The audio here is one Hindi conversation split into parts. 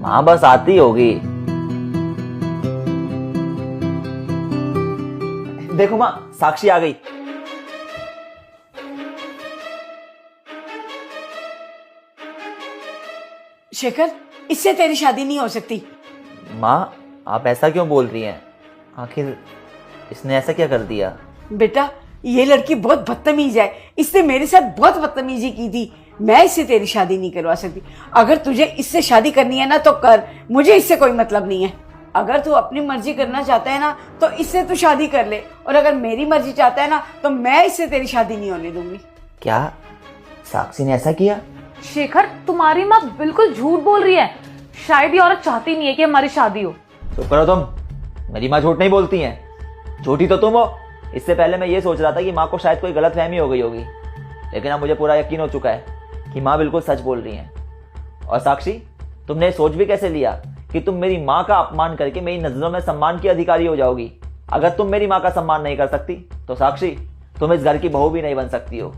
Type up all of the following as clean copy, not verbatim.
माँ बस आती होगी। देखो माँ, साक्षी आ गई। शेखर, इससे तेरी शादी नहीं हो सकती। माँ, आप ऐसा क्यों बोल रही हैं? आखिर इसने ऐसा क्या कर दिया? बेटा, ये लड़की बहुत बदतमीज है। इसने मेरे साथ बहुत बदतमीजी की थी। मैं इससे तेरी शादी नहीं करवा सकती। अगर तुझे इससे शादी करनी है ना तो कर, मुझे इससे कोई मतलब नहीं है। अगर तू अपनी मर्जी करना चाहता है ना तो इससे तू शादी कर ले, और अगर मेरी मर्जी चाहता है ना तो मैं इससे तेरी शादी नहीं होने दूंगी। क्या साक्षी ने ऐसा किया? शेखर, तुम्हारी माँ बिल्कुल झूठ बोल रही है। शायद ये औरत चाहती नहीं है कि हमारी शादी हो। तो करो तुम, मेरी माँ झूठ नहीं बोलती हैं, झूठी तो तुम हो। इससे पहले मैं ये सोच रहा था कि माँ को शायद कोई गलतफहमी हो गई होगी, लेकिन अब मुझे पूरा यकीन हो चुका है कि माँ बिल्कुल सच बोल रही हैं। और साक्षी, तुमने सोच भी कैसे लिया कि तुम मेरी माँ का अपमान करके मेरी नजरों में सम्मान की अधिकारी हो जाओगी? अगर तुम मेरी माँ का सम्मान नहीं कर सकती तो साक्षी, तुम इस घर की बहू भी नहीं बन सकती हो।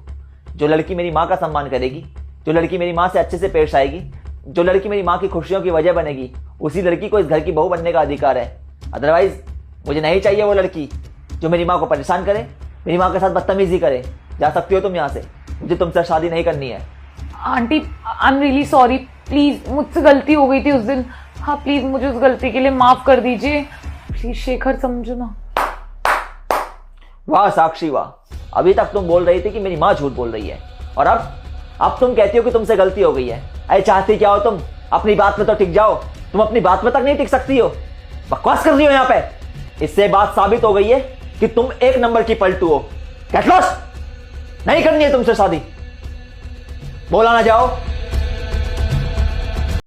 जो लड़की मेरी माँ का सम्मान करेगी, जो लड़की मेरी माँ से अच्छे से पेश आएगी, जो लड़की मेरी माँ की खुशियों की वजह बनेगी, उसी लड़की को इस घर की बहू बनने का अधिकार है। अदरवाइज मुझे नहीं चाहिए वो लड़की जो मेरी माँ को परेशान करे, मेरी माँ के साथ बदतमीजी करे। जा सकती हो तुम यहाँ से, मुझे तुमसे शादी नहीं करनी है। Aunty, I am really sorry. Please, मुझसे गलती हो गई थी उस दिन। हाँ प्लीज, मुझे उस गलती के लिए माफ कर दीजिए। प्लीज शेखर, समझो ना। वाह साक्षी वाह, अभी तक तुम बोल रही थी कि मेरी माँ झूठ बोल रही है, और अब तुम कहती हो कि तुमसे गलती हो गई है। अरे चाहती क्या हो तुम? अपनी बात में तो टिक जाओ। तुम अपनी बात में तक नहीं टिक सकती हो, बकवास कर रही हो यहाँ पे। इससे बात साबित हो गई है कि तुम एक नंबर की पलटू हो। गेट लॉस्ट, नहीं करनी है तुमसे शादी। बोला ना जाओ।